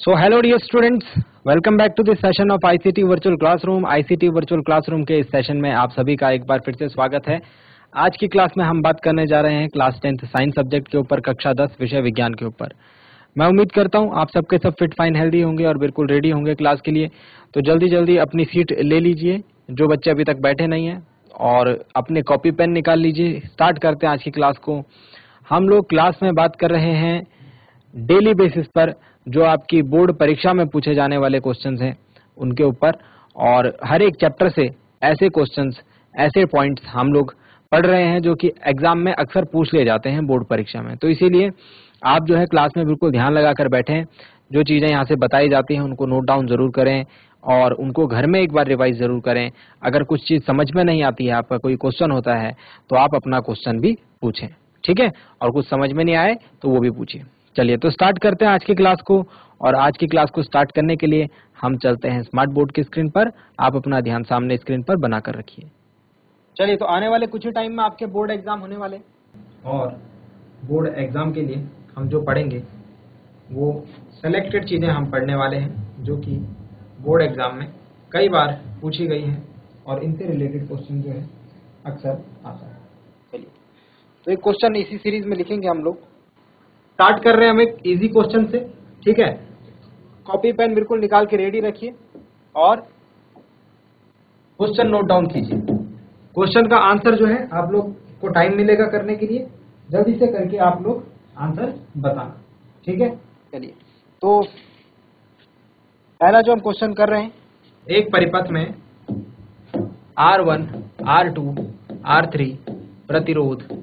So hello dear students, welcome back to this session of ICT Virtual Classroom। ICT Virtual Classroom के इस session में आप सभी का एक बार फिर से स्वागत है। आज की क्लास में हम बात करने जा रहे हैं क्लास 10th साइंस सब्जेक्ट के ऊपर, कक्षा 10 विषय विज्ञान के ऊपर। मैं उम्मीद करता हूं आप सबके सब फिट फाइन हेल्दी होंगे और बिल्कुल रेडी होंगे क्लास के लिए। तो जल्दी जल्दी अपनी सीट ले लीजिए, जो बच्चे अभी तक बैठे नहीं हैं, और अपने कॉपी पेन निकाल लीजिए। स्टार्ट करते हैं आज की क्लास को। हम लोग क्लास में बात कर रहे हैं डेली बेसिस पर जो आपकी बोर्ड परीक्षा में पूछे जाने वाले क्वेश्चंस हैं उनके ऊपर, और हर एक चैप्टर से ऐसे क्वेश्चंस, ऐसे पॉइंट्स हम लोग पढ़ रहे हैं जो कि एग्जाम में अक्सर पूछ लिए जाते हैं बोर्ड परीक्षा में। तो इसीलिए आप जो है क्लास में बिल्कुल ध्यान लगाकर बैठें, जो चीजें यहाँ से बताई जाती हैं उनको नोट डाउन जरूर करें और उनको घर में एक बार रिवाइज जरूर करें। अगर कुछ चीज समझ में नहीं आती है, आपका कोई क्वेश्चन होता है, तो आप अपना क्वेश्चन भी पूछें, ठीक है? और कुछ समझ में नहीं आए तो वो भी पूछिए। चलिए तो स्टार्ट करते हैं आज की क्लास को। और आज की क्लास को स्टार्ट करने के लिए हम चलते हैं स्मार्ट बोर्ड की स्क्रीन पर। आप अपना ध्यान सामने स्क्रीन पर बनाकर रखिए। चलिए तो आने वाले कुछ ही टाइम में आपके बोर्ड एग्जाम होने वाले, और बोर्ड एग्जाम के लिए हम जो पढ़ेंगे वो सेलेक्टेड चीजें हम पढ़ने वाले हैं जो कि बोर्ड एग्जाम में कई बार पूछी गई हैं और इनसे रिलेटेड क्वेश्चन जो है अक्सर आता है। चलिए तो एक क्वेश्चन इसी सीरीज में लिखेंगे हम लोग। स्टार्ट कर रहे हैं हम एक इजी क्वेश्चन से, ठीक है? कॉपी पेन बिल्कुल निकाल के रेडी रखिए और क्वेश्चन नोट डाउन कीजिए। क्वेश्चन का आंसर जो है आप लोग को टाइम मिलेगा करने के लिए, जल्दी से करके आप लोग आंसर बताना, ठीक है? चलिए तो पहला जो हम क्वेश्चन कर रहे हैं, एक परिपथ में R1, R2, R3 प्रतिरोध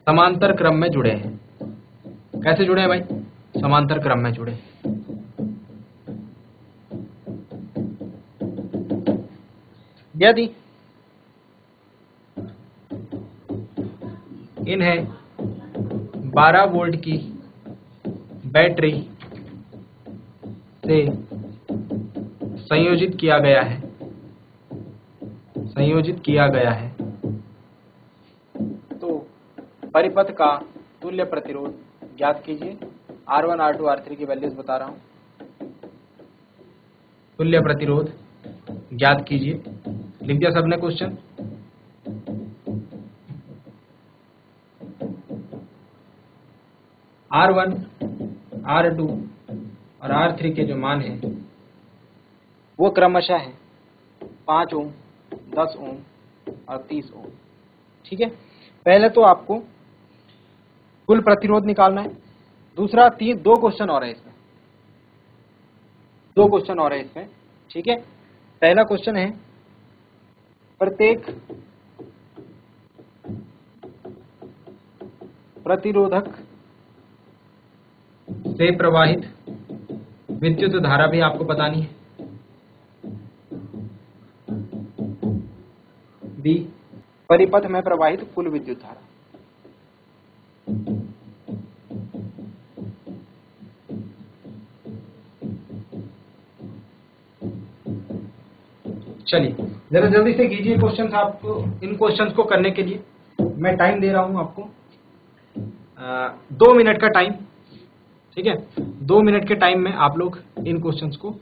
समांतर क्रम में जुड़े हैं। कैसे जुड़े हैं भाई? समांतर क्रम में जुड़े। यदि इन्हें 12 वोल्ट की बैटरी से संयोजित किया गया है तो परिपथ का तुल्य प्रतिरोध ज्ञात कीजिए। R1, R2, R3 की वैल्यूज बता रहा हूं। तुल्य प्रतिरोध ज्ञात कीजिए। लिख दिया सबने क्वेश्चन? R1, R2 और R3 के जो मान हैं वो क्रमशः है 5 ओम, 10 ओम और 30 ओम, ठीक है? पहले तो आपको कुल प्रतिरोध निकालना है। दूसरा दो क्वेश्चन और है इसमें, ठीक है? पहला क्वेश्चन है प्रत्येक प्रतिरोधक से प्रवाहित विद्युत धारा भी आपको बतानी है। बी, परिपथ में प्रवाहित कुल विद्युत धारा। चलिए जरा जल्दी से कीजिए क्वेश्चंस। आपको इन क्वेश्चंस को करने के लिए मैं टाइम दे रहा हूं आपको 2 मिनट का टाइम, ठीक है? 2 मिनट के टाइम में आप लोग इन क्वेश्चंस को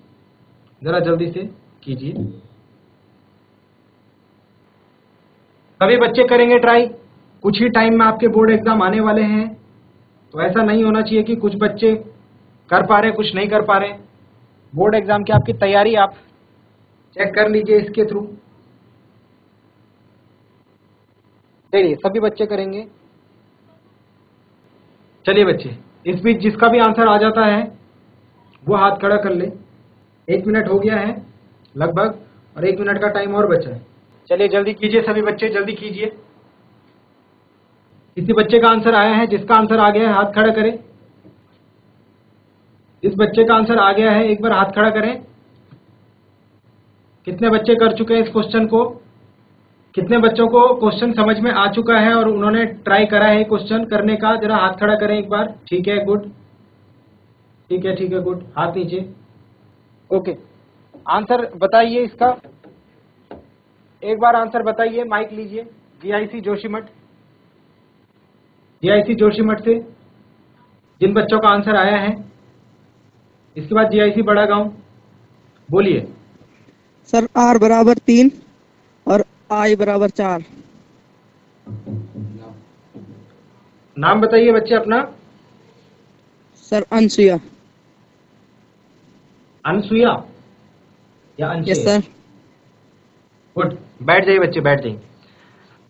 जरा जल्दी से कीजिए। सभी बच्चे करेंगे ट्राई। कुछ ही टाइम में आपके बोर्ड एग्जाम आने वाले हैं, तो ऐसा नहीं होना चाहिए कि कुछ बच्चे कर पा रहे कुछ नहीं कर पा रहे। बोर्ड एग्जाम की आपकी तैयारी आप चेक कर लीजिए इसके थ्रू। चलिए सभी बच्चे करेंगे। चलिए बच्चे, इस बीच जिसका भी आंसर आ जाता है वो हाथ खड़ा कर ले। 1 मिनट हो गया है लगभग और 1 मिनट का टाइम और बचा है। चलिए जल्दी कीजिए सभी बच्चे, जल्दी कीजिए। किसी बच्चे का आंसर आया है? जिसका आंसर आ गया है हाथ खड़ा करें। जिस बच्चे का आंसर आ गया है एक बार हाथ खड़ा करें। कितने बच्चे कर चुके हैं इस क्वेश्चन को? कितने बच्चों को क्वेश्चन समझ में आ चुका है और उन्होंने ट्राई करा है क्वेश्चन करने का? जरा हाथ खड़ा करें एक बार। ठीक है, गुड। ठीक है, गुड। हाथ नीचे। ओके, आंसर बताइए इसका। एक बार आंसर बताइए, माइक लीजिए। जीआईसी जोशीमठ से जिन बच्चों का आंसर आया है, इसके बाद जीआईसी बड़ा गांव, बोलिए। सर R बराबर 3 और I बराबर 4। नाम बताइए बच्चे अपना। सर अनसुया। अनसुया या यस अनशेर? सर। गुड, बैठ जाइए बच्चे, बैठ जाइए।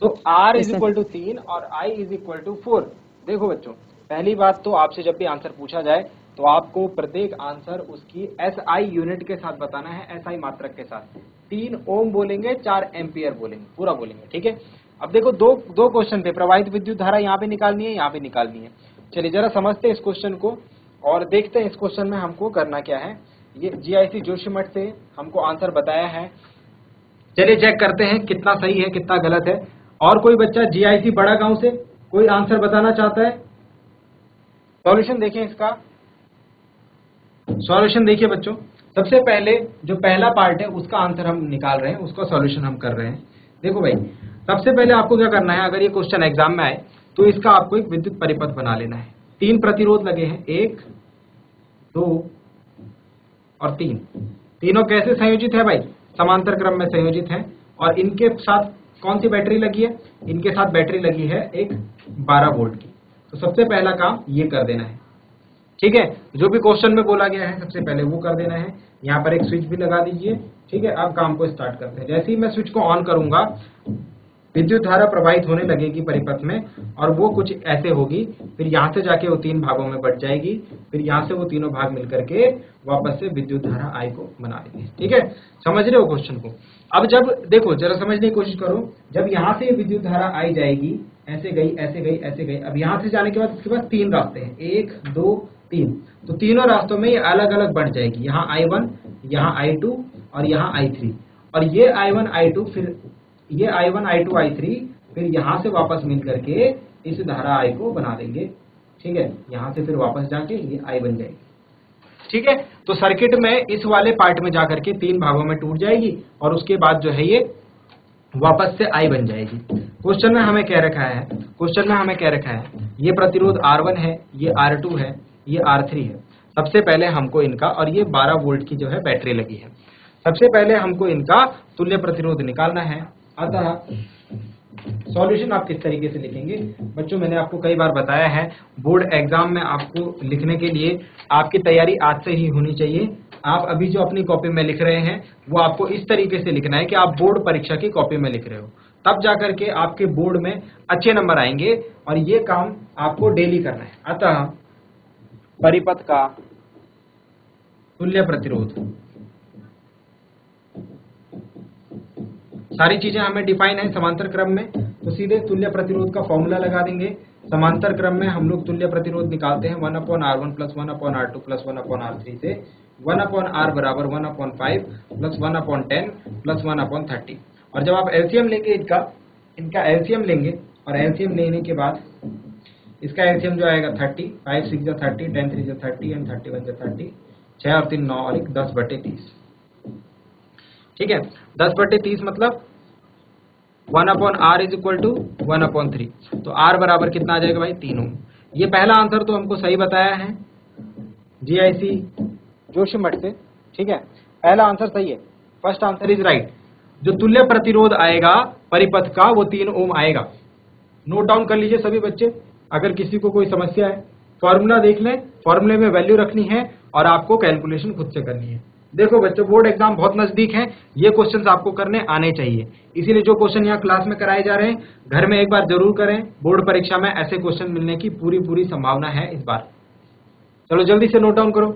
तो R s is sir. Equal to 3 और I इज इक्वल टू 4। देखो बच्चों, पहली बात तो आपसे जब भी आंसर पूछा जाए तो आपको प्रत्येक आंसर उसकी SI यूनिट के साथ बताना है, SI मात्रक के साथ। 3 ओम बोलेंगे, 4 एम्पियर बोलेंगे, पूरा बोलेंगे, ठीक है। अब देखो दो क्वेश्चन थे, प्रवाहित विद्युत धारा यहाँ पे निकालनी है, यहाँ पे निकालनी है। चलिए जरा समझते हैं इस क्वेश्चन को और देखते हैं इस क्वेश्चन में हमको करना क्या है। ये GIC जोशीमठ से हमको आंसर बताया है। चलिए चेक करते हैं कितना सही है कितना गलत है। और कोई बच्चा GIC बड़ा गांव से कोई आंसर बताना चाहता है? सॉल्यूशन देखें इसका। सॉल्यूशन देखिए बच्चों, सबसे पहले जो पहला पार्ट है उसका आंसर हम निकाल रहे हैं, उसका सॉल्यूशन हम कर रहे हैं। देखो भाई, सबसे पहले आपको क्या करना है, अगर ये क्वेश्चन एग्जाम में आए तो इसका आपको एक विद्युत परिपथ बना लेना है। 3 प्रतिरोध लगे हैं, 1, 2 और 3। तीनों कैसे संयोजित है भाई? समांतर क्रम में संयोजित है। और इनके साथ कौन सी बैटरी लगी है? इनके साथ बैटरी लगी है एक 12 वोल्ट की। तो सबसे पहला काम ये कर देना है, ठीक है। जो भी क्वेश्चन में बोला गया है सबसे पहले वो कर देना है। यहाँ पर एक स्विच भी लगा दीजिए, ठीक है। अब काम को स्टार्ट करते हैं। जैसे ही मैं स्विच को ऑन करूंगा विद्युत धारा प्रवाहित होने लगेगी परिपथ में और वो कुछ ऐसे होगी, फिर यहाँ से जाके वो 3 भागों में बट जाएगी, फिर यहाँ से वो तीनों भाग मिलकर के वापस से विद्युत धारा आई को बना देंगे, ठीक है। समझ रहे हो क्वेश्चन को? अब जब देखो जरा समझने की कोशिश करो, जब यहाँ से विद्युत धारा आई जाएगी, ऐसे गई ऐसे गई ऐसे गई, अब यहाँ से जाने के बाद इसके पास 3 रास्ते हैं, 1 2 3। तो तीनों रास्तों में ये अलग अलग बढ़ जाएगी। यहाँ I1, यहाँ I2 और यहाँ I3। और ये I1 I2 फिर ये I1 I2 I3 फिर यहाँ से वापस मिल करके इस धारा I को बना देंगे, ठीक है। यहाँ से फिर वापस जाके ये I बन जाएगी, ठीक है। तो सर्किट में इस वाले पार्ट में जाकर के 3 भागों में टूट जाएगी और उसके बाद जो है ये वापस से I बन जाएगी। क्वेश्चन में हमें कह रखा है, क्वेश्चन में हमें कह रखा है ये प्रतिरोध R1 है, ये R2 है, ये R3 है। सबसे पहले हमको इनका, और ये 12 वोल्ट की जो है बैटरी लगी है, सबसे पहले हमको इनका तुल्य प्रतिरोध निकालना है। अतः सॉल्यूशन आप किस तरीके से लिखेंगे बच्चों, मैंने आपको कई बार बताया है, बोर्ड एग्जाम में आपको लिखने के लिए आपकी तैयारी आज से ही होनी चाहिए। आप अभी जो अपनी कॉपी में लिख रहे हैं वो आपको इस तरीके से लिखना है कि आप बोर्ड परीक्षा की कॉपी में लिख रहे हो, तब जाकर के आपके बोर्ड में अच्छे नंबर आएंगे। और ये काम आपको डेली करना है। अतः परिपथ का तुल्य प्रतिरोध, सारी चीजें हमें डिफाइन है समांतर क्रम में, तो सीधे तुल्य प्रतिरोध का फॉर्मूला लगा देंगे। समांतर क्रम में हम लोग तुल्य प्रतिरोध निकालते हैं 1/R1 plus 1/R2 plus 1/R3 से 1/R बराबर 1/5 प्लस 1/10 प्लस 1/30। और जब आप एलसीएम लेंगे इनका एलसीएम लेंगे, और एलसीएम लेने के बाद इसका एलसीएम जो आएगा 30, 5 6 30, 10 3 30 एंड 31 30, 6 और 3 9 और 1 10/30, ठीक है। 10/30 मतलब 1/R इज इक्वल टू 1/3। तो R बराबर कितना आ जाएगा भाई? 3 ओम। ये पहला आंसर तो हमको सही बताया है GIC जोशीमठ से, ठीक है। पहला आंसर सही है, फर्स्ट आंसर इज राइट। जो तुल्य प्रतिरोध आएगा परिपथ का वो 3 ओम आएगा। नोट डाउन कर लीजिए सभी बच्चे। अगर किसी को कोई समस्या है फॉर्मूला देख लें, फॉर्मूले में वैल्यू रखनी है और आपको कैलकुलेशन खुद से करनी है। देखो बच्चों, बोर्ड एग्जाम बहुत नजदीक है, ये क्वेश्चंस आपको करने आने चाहिए। इसीलिए जो क्वेश्चन यहाँ क्लास में कराए जा रहे हैं घर में एक बार जरूर करें। बोर्ड परीक्षा में ऐसे क्वेश्चन मिलने की पूरी संभावना है इस बार। चलो जल्दी से नोट डाउन करो।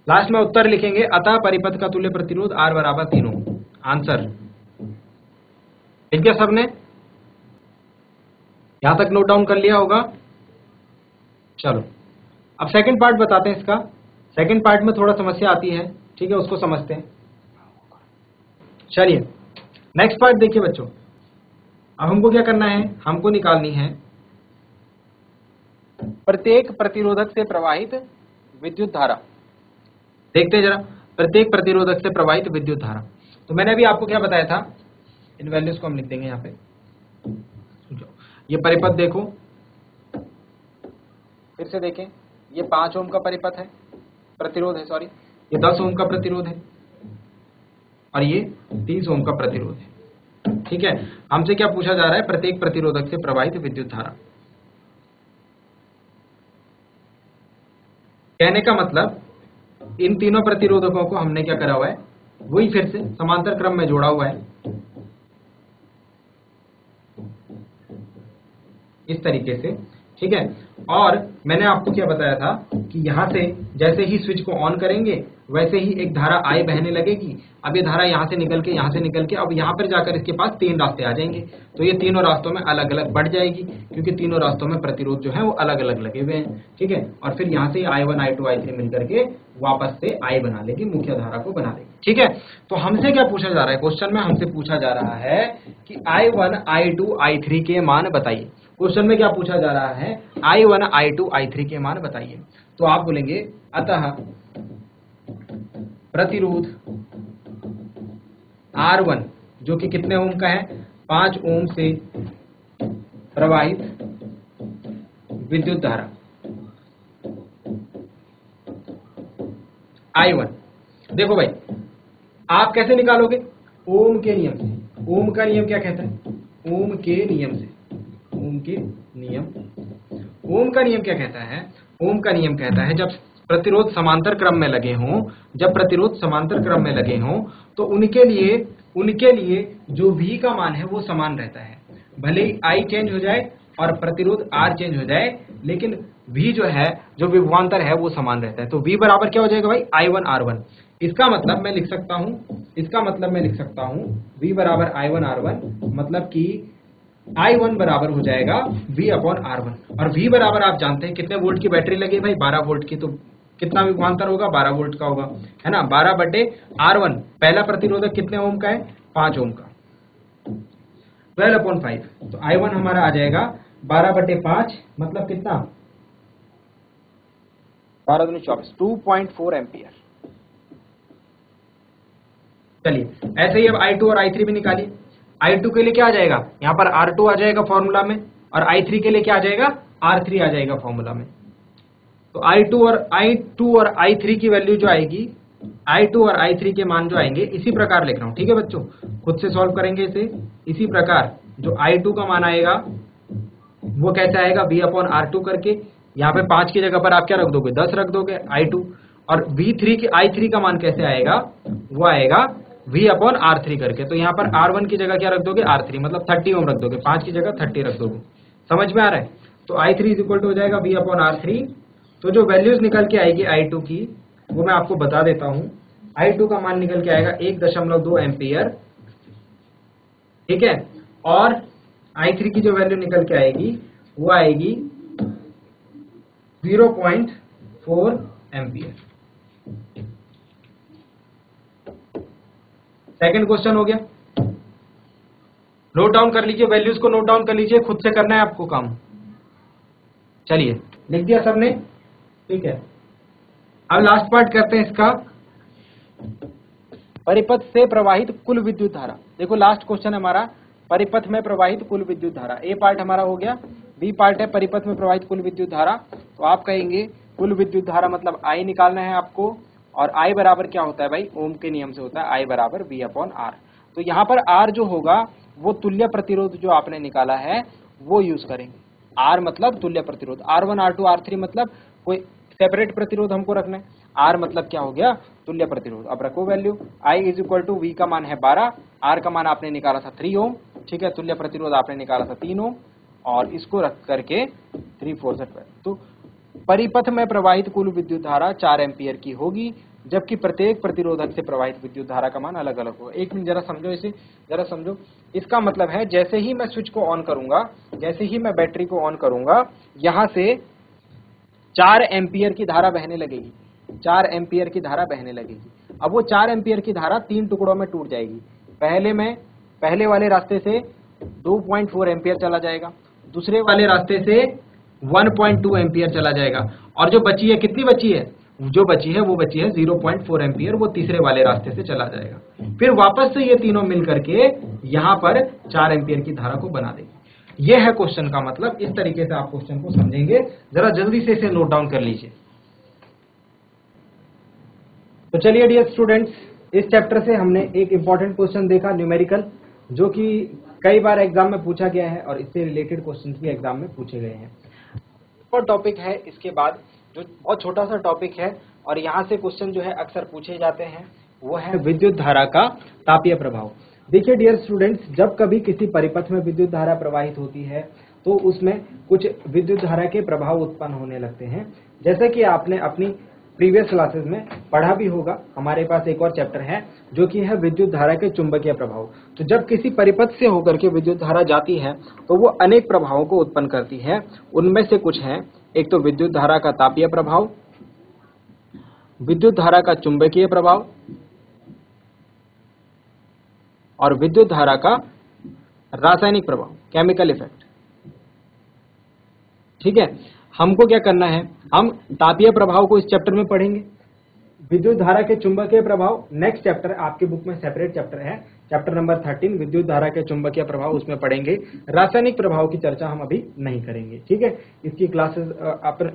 लास्ट में उत्तर लिखेंगे, अतः परिपथ का तुल्य प्रतिरोध R बराबर 3 ओम। आंसर लिख दिया सबने? यहां तक नोट डाउन कर लिया होगा। चलो अब सेकंड पार्ट बताते हैं इसका। सेकंड पार्ट में थोड़ा समस्या आती है, ठीक है, उसको समझते हैं। चलिए नेक्स्ट पार्ट देखिए बच्चों। अब हमको क्या करना है, हमको निकालनी है प्रत्येक प्रतिरोधक से प्रवाहित विद्युत धारा। देखते हैं जरा, प्रत्येक प्रतिरोधक से प्रवाहित विद्युत धारा। तो मैंने अभी आपको क्या बताया था, इन वैल्यूज को हम लिख देंगे यहाँ पे। ये परिपथ देखो, फिर से देखें, ये 5 ओम का परिपथ है, प्रतिरोध है, सॉरी, ये 10 ओम का प्रतिरोध है और ये 30 ओम का प्रतिरोध है। ठीक है, हमसे क्या पूछा जा रहा है? प्रत्येक प्रतिरोधक से प्रवाहित विद्युत धारा। कहने का मतलब इन तीनों प्रतिरोधकों को हमने क्या करा हुआ है, वही फिर से समांतर क्रम में जोड़ा हुआ है इस तरीके से। ठीक है, और मैंने आपको क्या बताया था कि यहां से जैसे ही स्विच को ऑन करेंगे वैसे ही एक धारा आई बहने लगेगी। अब ये धारा यहां से निकल के अब यहां पर जाकर इसके पास 3 रास्ते आ जाएंगे, तो ये तीनों रास्तों में अलग अलग बढ़ जाएगी, क्योंकि तीनों रास्तों में प्रतिरोध जो है वो अलग अलग लगे हुए हैं। ठीक है, और फिर यहाँ से I1 I2 I3 मिलकर के वापस से I बना लेगी, मुख्य धारा को बना लेगी। ठीक है, तो हमसे क्या पूछा जा रहा है? क्वेश्चन में हमसे पूछा जा रहा है कि I1 I2 I3 के मान बताइए। क्वेश्चन में क्या पूछा जा रहा है? I1 I2 I3 के मान बताइए। तो आप बोलेंगे अतः प्रतिरोध R1 जो कि कितने ओम का है? 5 ओम से प्रवाहित विद्युत धारा I1। देखो भाई, आप कैसे निकालोगे? ओम के नियम से। ओम का नियम क्या कहता है? ओम के नियम से। ओम के नियम, ओम का नियम क्या कहता है? ओम का नियम कहता है जब प्रतिरोध समांतर क्रम में लगे हों, जब प्रतिरोध समांतर क्रम में लगे हों तो उनके लिए जो V का मान है वो समान रहता है। भले ही I चेंज हो जाए और प्रतिरोध R चेंज हो जाए, लेकिन V जो है, जो विभवांतर है वो समान रहता है। तो V बराबर क्या हो जाएगा भाई? I1 R1। इसका मतलब मैं लिख सकता हूं V बराबर I1 R1, मतलब कि I1 बराबर हो जाएगा V अपॉन R1। और V बराबर आप जानते हैं कितने वोल्ट की बैटरी लगी भाई? 12 वोल्ट की। तो कितना विभवांतर होगा? 12 वोल्ट का होगा, है ना। 12/R1। पहला प्रतिरोधक कितने ओम का है? 5 ओम का। 12/5। तो I1 हमारा आ जाएगा 12/5, मतलब कितना? 12 दूनी 24, 2.4 एम्पियर। चलिए, ऐसे ही अब I2 और I3 भी निकालिए। I2 के लिए क्या आ जाएगा? यहाँ पर R2 आ जाएगा फॉर्मूला में, और I3 के लिए क्या आ जाएगा? R3 आ जाएगा फॉर्मूला में। तो I2 और I3 की वैल्यू जो आएगी, I2 और I3 के मान जो आएंगे, इसी प्रकार लिख रहा हूं। ठीक है बच्चों, खुद से सॉल्व करेंगे इसे। इसी प्रकार जो I2 का मान आएगा वो कैसे आएगा? V अपॉन R2 करके, यहाँ पे 5 की जगह पर आप क्या रख दोगे? 10 रख दोगे I2। और I3 का मान कैसे आएगा? वो आएगा V अपॉन R3 करके। तो यहाँ पर R1 की जगह क्या रख दोगे? R3, मतलब 30 ओम रख दोगे, 5 की जगह 30 रख दोगे। समझ में आ रहा है? तो I3 इज इक्वल टू हो जाएगा V अपॉन R3। तो जो वैल्यूज निकल के आएगी I2 की, वो मैं आपको बता देता हूं। I2 का मान निकल के आएगा 1.2 एम्पियर। ठीक है, और I3 की जो वैल्यू निकल के आएगी वो आएगी 0.4 एम्पियर। सेकंड क्वेश्चन हो गया। नोट डाउन कर लीजिए, वैल्यूज को नोट डाउन कर लीजिए, खुद से करना है आपको काम। चलिए, लिख दिया सबने? ठीक है, अब लास्ट पार्ट करते हैं इसका। परिपथ से प्रवाहित कुल विद्युत धारा। देखो, लास्ट क्वेश्चन हमारा परिपथ में प्रवाहित कुल विद्युत धारा। ए पार्ट हमारा हो गया, बी पार्ट है परिपथ में प्रवाहित कुल विद्युत धारा। तो आप कहेंगे कुल विद्युत धारा मतलब I निकालना है आपको, और I बराबर क्या होता है भाई? ओम के नियम से होता है I बराबर V अपॉन R। तो यहाँ पर R जो होगा वो तुल्य प्रतिरोध जो आपने निकाला है वो यूज करेंगे। R मतलब तुल्य प्रतिरोध, R1 R2 R3 मतलब कोई सेपरेट प्रतिरोध हमको रखना है। R मतलब क्या हो गया? तुल्य प्रतिरोध। अब रखो value, I is equal to V का मान है 12, R का मान आपने निकाला था 3 ओम। ठीक है, तुल्य प्रतिरोध आपने निकाला था 3 ओम, और इसको रख करके 3 4 से 12। तो परिपथ में प्रवाहित कुल विद्युत धारा 4 एम्पियर की होगी, जबकि प्रत्येक प्रतिरोधक से प्रवाहित विद्युत धारा का मान अलग अलग होगा। एक मिनट जरा समझो इसे, जरा समझो। इसका मतलब है जैसे ही मैं स्विच को ऑन करूंगा, जैसे ही मैं बैटरी को ऑन करूंगा, यहां से 4 एम्पियर की धारा बहने लगेगी। 4 एम्पियर की धारा बहने लगेगी। अब वो 4 एम्पियर की धारा 3 टुकड़ों में टूट जाएगी। पहले वाले रास्ते से 2.4 एम्पियर चला जाएगा, दूसरे वाले रास्ते से 1.2 एम्पियर चला जाएगा, और जो बची है, कितनी बची है? जो बची है वो बची है 0.4 एम्पियर, वो तीसरे वाले रास्ते से चला जाएगा। फिर वापस से ये तीनों मिल करके यहाँ पर 4 एम्पियर की धारा को बना देगी। यह है क्वेश्चन का मतलब। इस तरीके से आप क्वेश्चन को समझेंगे। जरा जल्दी से इसे नोट डाउन कर लीजिए। तो चलिए डियर स्टूडेंट्स, इस चैप्टर से हमने एक इंपॉर्टेंट क्वेश्चन देखा न्यूमेरिकल, जो कि कई बार एग्जाम में पूछा गया है और इससे रिलेटेड क्वेश्चंस भी एग्जाम में पूछे गए हैं। और टॉपिक है इसके बाद जो बहुत छोटा सा टॉपिक है और यहाँ से क्वेश्चन जो है अक्सर पूछे जाते हैं, वो है विद्युत धारा का तापीय प्रभाव। देखिए डियर स्टूडेंट्स, जब कभी किसी परिपथ में विद्युत धारा प्रवाहित होती है तो उसमें कुछ विद्युत धारा के प्रभाव उत्पन्न होने लगते हैं। जैसे कि आपने अपनी प्रीवियस क्लासेस में पढ़ा भी होगा, हमारे पास एक और चैप्टर है जो कि है विद्युत धारा के चुंबकीय प्रभाव। तो जब किसी परिपथ से होकर के विद्युत धारा जाती है तो वो अनेक प्रभावों को उत्पन्न करती है। उनमें से कुछ हैं, एक तो विद्युत धारा का तापीय प्रभाव, विद्युत धारा का चुंबकीय प्रभाव और विद्युत धारा का रासायनिक प्रभाव, केमिकल इफेक्ट। ठीक है, हमको क्या करना है, हम तापीय प्रभाव को इस चैप्टर में पढ़ेंगे, विद्युत धारा के चुंबकीय प्रभाव नेक्स्ट चैप्टर, आपके बुक में सेपरेट चैप्टर है, चैप्टर नंबर 13 विद्युत धारा के चुंबकीय प्रभाव, उसमें पढ़ेंगे। रासायनिक प्रभाव की चर्चा हम अभी नहीं करेंगे। ठीक है, इसकी क्लासेस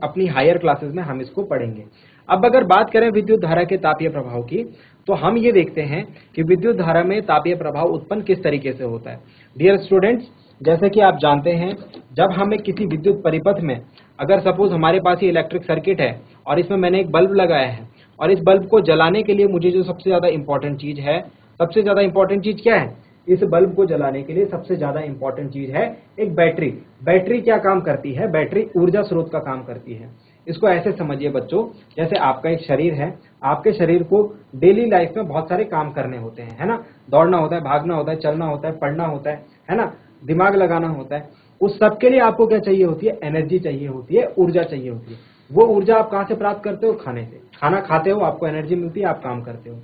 अपनी हायर क्लासेस में हम इसको पढ़ेंगे। अब अगर बात करें विद्युत धारा के तापीय प्रभाव की, तो हम ये देखते हैं कि विद्युत धारा में तापीय प्रभाव उत्पन्न किस तरीके से होता है। डियर स्टूडेंट्स, जैसे कि आप जानते हैं, जब हमें किसी विद्युत परिपथ में, अगर सपोज हमारे पास ये इलेक्ट्रिक सर्किट है और इसमें मैंने एक बल्ब लगाया है और इस बल्ब को जलाने के लिए मुझे जो सबसे ज्यादा इंपॉर्टेंट चीज है, सबसे ज्यादा इंपॉर्टेंट चीज क्या है, इस बल्ब को जलाने के लिए सबसे ज्यादा इंपॉर्टेंट चीज है एक बैटरी। बैटरी क्या काम करती है, बैटरी ऊर्जा स्रोत का काम करती है। इसको ऐसे समझिए बच्चों, जैसे आपका एक शरीर है, आपके शरीर को डेली लाइफ में बहुत सारे काम करने होते हैं, है ना, दौड़ना होता है, भागना होता है, चलना होता है, पढ़ना होता है ना, दिमाग लगाना होता है। उस सब के लिए आपको क्या चाहिए होती है, एनर्जी चाहिए होती है, ऊर्जा चाहिए होती है। वो ऊर्जा आप कहां से प्राप्त करते हो, खाने से। खाना खाते हो, आपको एनर्जी मिलती है, आप काम करते हो।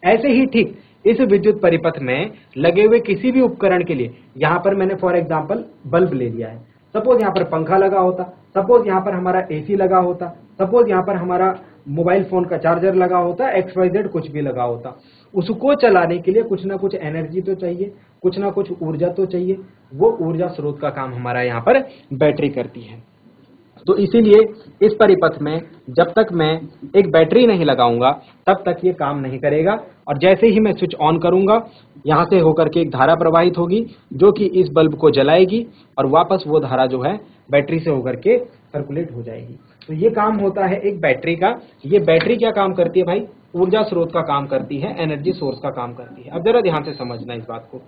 ऐसे ही ठीक इस विद्युत परिपथ में लगे हुए किसी भी उपकरण के लिए, यहां पर मैंने फॉर एग्जांपल बल्ब ले लिया है, सपोज यहां पर पंखा लगा होता, सपोज यहां पर हमारा एसी लगा होता, सपोज यहां पर हमारा मोबाइल फोन का चार्जर लगा होता, XYZ कुछ भी लगा होता, उसको चलाने के लिए कुछ ना कुछ एनर्जी तो चाहिए, कुछ ना कुछ ऊर्जा तो चाहिए। वो ऊर्जा स्रोत का काम हमारा यहाँ पर बैटरी करती है। तो इसीलिए इस परिपथ में जब तक मैं एक बैटरी नहीं लगाऊंगा तब तक ये काम नहीं करेगा। और जैसे ही मैं स्विच ऑन करूंगा, यहां से होकर के एक धारा प्रवाहित होगी जो कि इस बल्ब को जलाएगी और वापस वो धारा जो है बैटरी से होकर के सर्कुलेट हो जाएगी। तो ये काम होता है एक बैटरी का। ये बैटरी क्या काम करती है भाई, ऊर्जा स्रोत का काम करती है, एनर्जी सोर्स का काम करती है। अब जरा ध्यान से समझना इस बात को,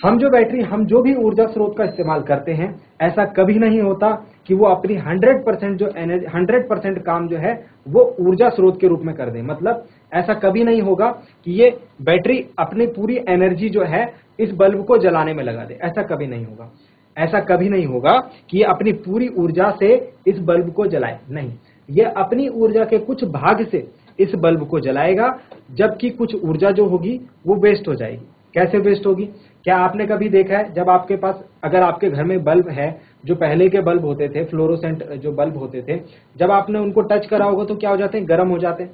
हम जो भी ऊर्जा स्रोत का इस्तेमाल करते हैं, ऐसा कभी नहीं होता कि वो अपनी 100% जो एनर्जी 100% काम जो है वो ऊर्जा स्रोत के रूप में कर दे। मतलब ऐसा कभी नहीं होगा कि ये बैटरी अपनी पूरी एनर्जी जो है इस बल्ब को जलाने में लगा दे, ऐसा कभी नहीं होगा। ऐसा कभी नहीं होगा कि ये अपनी पूरी ऊर्जा से इस बल्ब को जलाए, नहीं, ये अपनी ऊर्जा के कुछ भाग से इस बल्ब को जलाएगा, जबकि कुछ ऊर्जा जो होगी वो वेस्ट हो जाएगी। कैसे वेस्ट होगी, क्या आपने कभी देखा है, जब आपके पास, अगर आपके घर में बल्ब है, जो पहले के बल्ब होते थे, फ्लोरोसेंट जो बल्ब होते थे, जब आपने उनको टच करा होगा तो क्या हो जाते हैं, गर्म हो जाते हैं।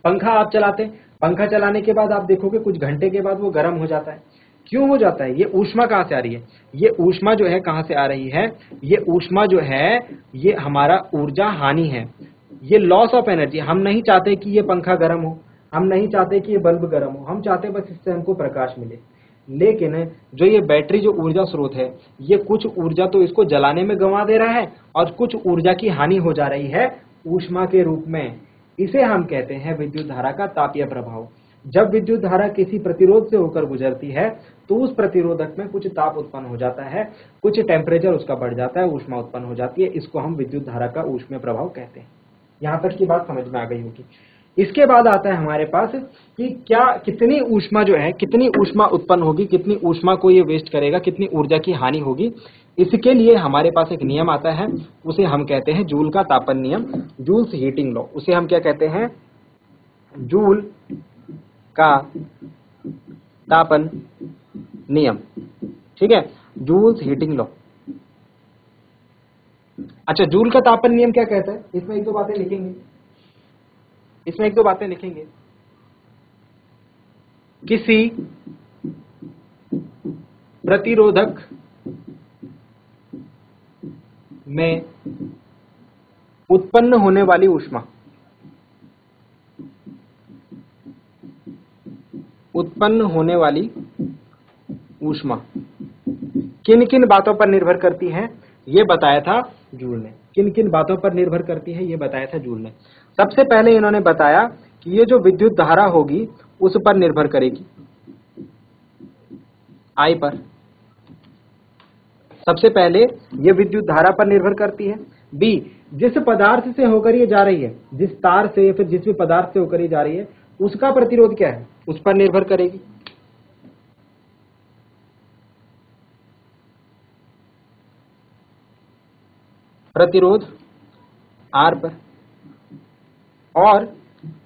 पंखा आप चलाते हैं, पंखा चलाने के बाद आप देखोगे कुछ घंटे के बाद वो गर्म हो जाता है। क्यों हो जाता है, ये ऊष्मा कहां से आ रही है, ये ऊष्मा जो है कहां से आ रही है, ये ऊष्मा जो है ये हमारा ऊर्जा हानि है, ये लॉस ऑफ एनर्जी। हम नहीं चाहते कि ये पंखा गर्म हो, हम नहीं चाहते कि ये बल्ब गर्म हो, हम चाहते बस इससे हमको प्रकाश मिले। लेकिन जो ये बैटरी जो ऊर्जा स्रोत है, ये कुछ ऊर्जा तो इसको जलाने में गंवा दे रहा है और कुछ ऊर्जा की हानि हो जा रही है ऊष्मा के रूप में। इसे हम कहते हैं विद्युत धारा का तापीय प्रभाव। जब विद्युत धारा किसी प्रतिरोध से होकर गुजरती है तो उस प्रतिरोधक में कुछ ताप उत्पन्न हो जाता है, कुछ टेम्परेचर उसका बढ़ जाता है, ऊष्मा उत्पन्न हो जाती है। इसको हम विद्युत धारा का ऊष्मीय प्रभाव कहते हैं। यहां तक की बात समझ में आ गई होगी। इसके बाद आता है हमारे पास कि क्या कितनी ऊष्मा जो है, कितनी ऊष्मा उत्पन्न होगी, कितनी ऊष्मा को ये वेस्ट करेगा, कितनी ऊर्जा की हानि होगी। इसके लिए हमारे पास एक नियम आता है, उसे हम कहते हैं जूल का तापन नियम, जूल्स हीटिंग लॉ। उसे हम क्या कहते हैं, जूल का तापन नियम। ठीक है, जूल्स हीटिंग लॉ। अच्छा, जूल का तापन नियम क्या कहता है, इसमें एक दो बातें लिखेंगे, किसी प्रतिरोधक में उत्पन्न होने वाली ऊष्मा, उत्पन्न होने वाली ऊष्मा किन किन बातों पर निर्भर करती है, ये बताया था जूल ने। किन किन बातों पर निर्भर करती है ये बताया था जूल ने। सबसे पहले इन्होंने बताया कि ये जो विद्युत धारा होगी उस पर निर्भर करेगी, आई पर। सबसे पहले ये विद्युत धारा पर निर्भर करती है। बी, जिस पदार्थ से होकर ये जा रही है, जिस तार से या फिर जिस भी पदार्थ से होकर ये जा रही है, उसका प्रतिरोध क्या है, उस पर निर्भर करेगी। प्रतिरोध आर पर। और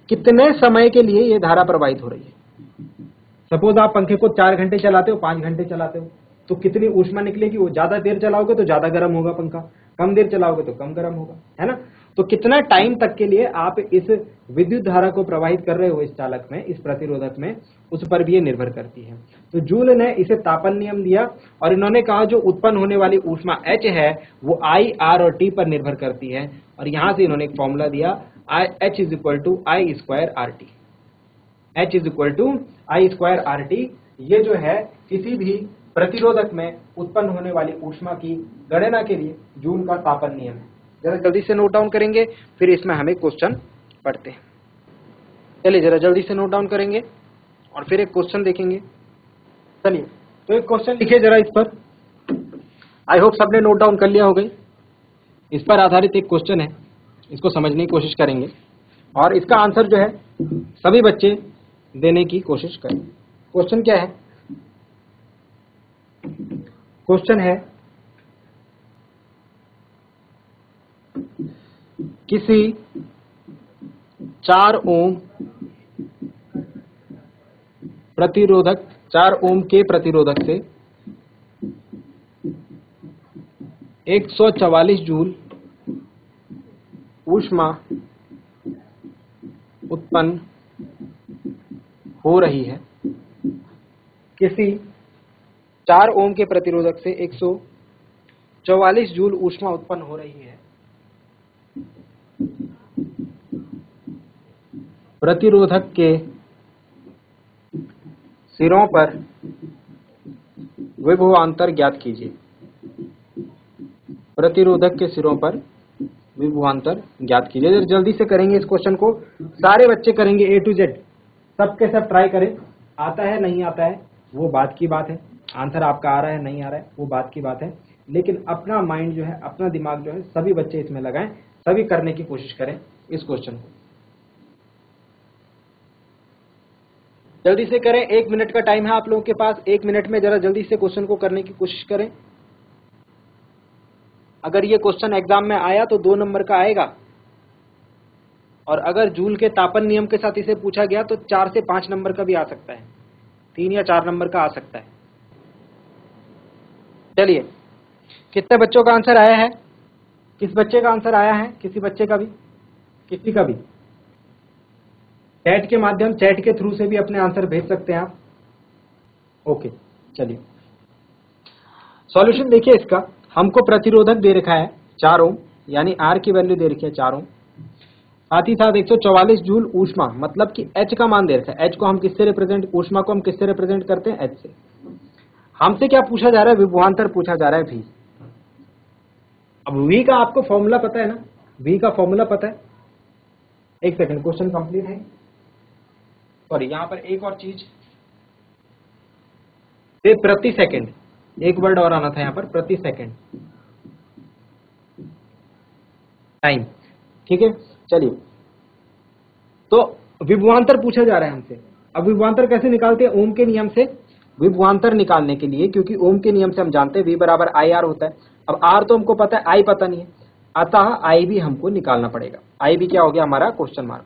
कितने समय के लिए ये धारा प्रवाहित हो रही है। सपोज आप पंखे को 4 घंटे चलाते हो, 5 घंटे चलाते हो, तो कितनी ऊष्मा निकलेगी। वो ज्यादा देर चलाओगे तो ज्यादा गर्म होगा पंखा, कम देर चलाओगे तो कम गर्म होगा, है ना। तो कितना टाइम तक के लिए आप इस विद्युत धारा को प्रवाहित कर रहे हो इस चालक में, इस प्रतिरोधक में, उस पर भी ये निर्भर करती है। तो जूल ने इसे तापन नियम दिया और इन्होंने कहा जो उत्पन्न होने वाली ऊष्मा H है वो I, R और T पर निर्भर करती है। और यहां से इन्होंने एक फॉर्मूला दिया, H = I² RT। H = I² RT। ये जो है किसी भी प्रतिरोधक में उत्पन्न होने वाली ऊष्मा की गणना के लिए जूल का तापन नियम है। जरा जल्दी से नोट डाउन करेंगे, फिर इसमें हमें क्वेश्चन पढ़ते हैं। चलिए जरा जल्दी से नोट डाउन करेंगे और फिर एक क्वेश्चन देखेंगे। चलिए तो एक क्वेश्चन लिखिए जरा इस पर। आई होप सबने नोट डाउन कर लिया होगा। इस पर आधारित एक क्वेश्चन है, इसको समझने की कोशिश करेंगे और इसका आंसर जो है सभी बच्चे देने की कोशिश करें। क्वेश्चन क्या है? क्वेश्चन है किसी 4 ओम प्रतिरोधक, 4 ओम के प्रतिरोधक से 144 जूल ऊष्मा उत्पन्न हो रही है। किसी 4 ओम के प्रतिरोधक से 144 जूल ऊष्मा उत्पन्न हो रही है। प्रतिरोधक के सिरों पर विभवांतर ज्ञात कीजिए। प्रतिरोधक के सिरों पर विभवांतर ज्ञात कीजिए। जल्दी से करेंगे इस क्वेश्चन को, सारे बच्चे करेंगे A to Z, सबके सब ट्राई करें। आता है नहीं आता है वो बात की बात है, आंसर आपका आ रहा है नहीं आ रहा है वो बात की बात है, लेकिन अपना माइंड जो है, अपना दिमाग जो है, सभी बच्चे इसमें लगाएं, सभी करने की कोशिश करें इस क्वेश्चन को। जल्दी से करें, 1 मिनट का टाइम है आप लोगों के पास। 1 मिनट में जरा जल्दी से क्वेश्चन को करने की कोशिश करें। अगर ये क्वेश्चन एग्जाम में आया तो 2 नंबर का आएगा, और अगर जूल के तापन नियम के साथ इसे पूछा गया तो 4 से 5 नंबर का भी आ सकता है, 3 या 4 नंबर का आ सकता है। चलिए, कितने बच्चों का आंसर आया है? किस बच्चे का आंसर आया है? किसी बच्चे का भी, किसी का भी। चैट के माध्यम, चैट के थ्रू से भी अपने आंसर भेज सकते हैं आप। ओके, चलिए सॉल्यूशन देखिए इसका। हमको प्रतिरोधक दे रखा है 4 ओम, यानी आर की वैल्यू दे रखी है 4 ओम, साथ ही साथ 144 जूल ऊष्मा, मतलब कि एच का मान दे रखा है। एच को हम किससे रिप्रेजेंट, ऊष्मा को हम किससे रिप्रेजेंट करते हैं? एच से। हमसे क्या पूछा जा रहा है? विभवांतर पूछा जा रहा है, वी। अब वी का आपको फॉर्मूला पता है ना, वी का फॉर्मूला पता है। एक सेकंड, क्वेश्चन कंप्लीट है। सॉरी, यहां पर एक और चीज, प्रति सेकंड, एक वर्ड और आना था यहां पर, प्रति सेकंड टाइम, ठीक है। चलिए, तो विभवांतर पूछा जा रहा है हमसे। अब विभवांतर कैसे निकालते हैं? ओम के नियम से विभवांतर निकालने के लिए, क्योंकि ओम के नियम से हम जानते हैं V बराबर IR होता है। अब R तो हमको पता है, I पता नहीं है, अतः I भी हमको निकालना पड़ेगा। I भी क्या हो गया हमारा? Question mark.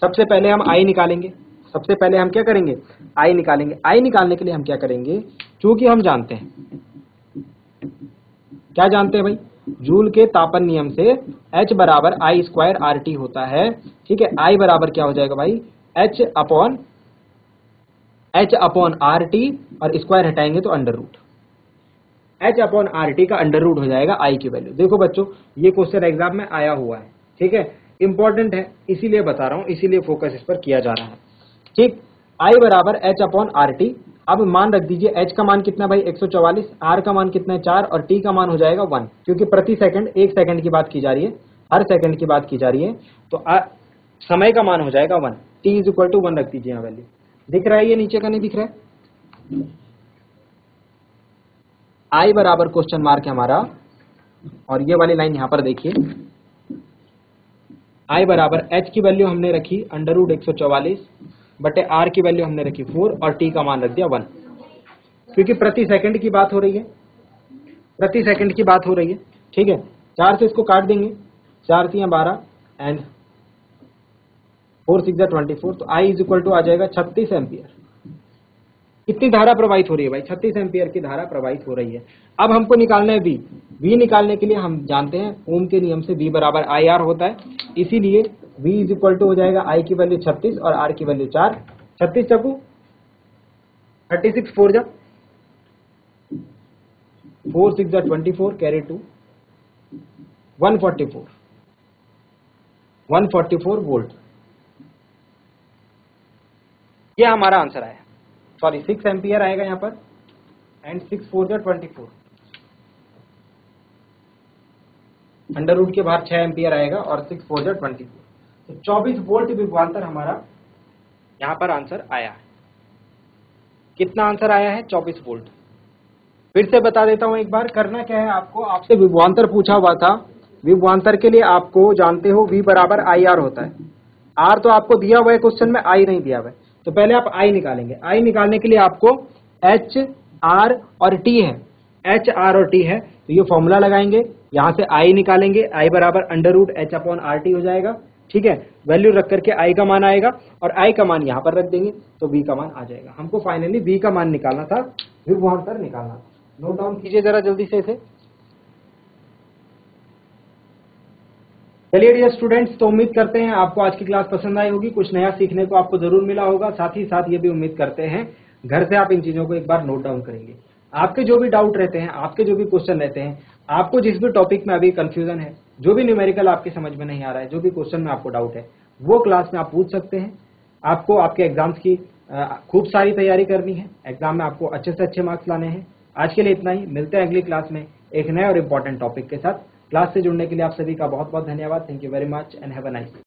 सबसे पहले हम I निकालेंगे। सबसे पहले हम क्या करेंगे? I निकालेंगे। I निकालने के लिए हम क्या करेंगे? चूंकि हम जानते हैं, क्या जानते हैं भाई? जूल के तापन नियम से H बराबर I² RT होता है, ठीक है। I बराबर क्या हो जाएगा भाई? H अपॉन RT, और स्क्वायर हटाएंगे तो under root. h upon R T का अंडर रूट हो जाएगा i की वैल्यू। देखो बच्चों, ये क्वेश्चन एग्जाम में आया हुआ है, ठीक है, इंपॉर्टेंट है, इसीलिए बता रहा हूं, इसीलिए फोकस इस पर किया जा रहा है। ठीक, i बराबर h अपॉन आर टी। अब मान रख दीजिए h का मान कितना भाई 144, r का मान कितना है 4 और t का मान हो जाएगा 1, क्योंकि प्रति सेकंड, एक सेकंड की बात की जा रही है, हर सेकंड की बात की जा रही है, तो समय का मान हो जाएगा 1, t इज इक्वल टू 1 रख दीजिए यहाँ वैल्यू। दिख रहा है ये नीचे का, नहीं दिख रहा है? i बराबर क्वेश्चन मार्क है हमारा, और ये वाली लाइन यहां पर देखिए, i बराबर h की वैल्यू हमने रखी अंडर रूट 144 बटे r की वैल्यू हमने रखी 4 और t का मान रख दिया 1, क्योंकि प्रति सेकंड की बात हो रही है, प्रति सेकंड की बात हो रही है। ठीक है, 4 से इसको काट देंगे, 4 3 12 एंड 4 6 24, तो i इज इक्वल टू आ जाएगा 36 एम्पियर। कितनी धारा प्रवाहित हो रही है भाई? 36 एम्पियर की धारा प्रवाहित हो रही है। अब हमको निकालना है v निकालने के लिए हम जानते हैं ओम के नियम से v बराबर आई आर होता है, इसीलिए v इज इक्वल टू हो जाएगा i की वैल्यू 36 और r की वैल्यू 4, 36 चकू 36 4 जा 4 6 जा 24 कैरी 2 144 वोल्ट। ये हमारा आंसर आया, सॉरी 6 एम्पियर आएगा यहाँ पर, एंड 6 4 जा 24, अंडर रूट के बाहर 6 एम्पियर आएगा और 6 4 जा 24, तो 24 वोल्ट विभवांतर हमारा यहाँ पर आंसर आया है। कितना आंसर आया है? 24 वोल्ट। फिर से बता देता हूं एक बार, करना क्या है आपको, आपसे विभवांतर पूछा हुआ था, विभवांतर के लिए आपको जानते हो v बराबर आई आर होता है, r तो आपको दिया हुआ है क्वेश्चन में, i नहीं दिया हुआ है, तो पहले आप i निकालेंगे। i निकालने के लिए आपको h r और t है, h r और t है, तो ये फॉर्मूला लगाएंगे, यहां से i निकालेंगे, i बराबर under root h upon R T हो जाएगा। ठीक है, वैल्यू रख करके i का मान आएगा और i का मान यहां पर रख देंगे, तो v का मान आ जाएगा। हमको फाइनली v का मान निकालना था, विभवांतर निकालना था। नोट डाउन कीजिए जरा जल्दी से इसे। चलिए डियर स्टूडेंट्स, तो उम्मीद करते हैं आपको आज की क्लास पसंद आई होगी, कुछ नया सीखने को आपको जरूर मिला होगा। साथ ही साथ ये भी उम्मीद करते हैं घर से आप इन चीजों को एक बार नोट डाउन करेंगे। आपके जो भी डाउट रहते हैं, आपके जो भी क्वेश्चन रहते हैं, आपको जिस भी टॉपिक में अभी कंफ्यूजन है, जो भी न्यूमेरिकल आपकी समझ में नहीं आ रहा है, जो भी क्वेश्चन में आपको डाउट है, वो क्लास में आप पूछ सकते हैं। आपको आपके एग्जाम्स की खूब सारी तैयारी करनी है, एग्जाम में आपको अच्छे से अच्छे मार्क्स लाने हैं। आज के लिए इतना ही, मिलते हैं अगली क्लास में एक नए और इम्पोर्टेंट टॉपिक के साथ। क्लास से जुड़ने के लिए आप सभी का बहुत बहुत धन्यवाद। Thank you very much and have a nice day.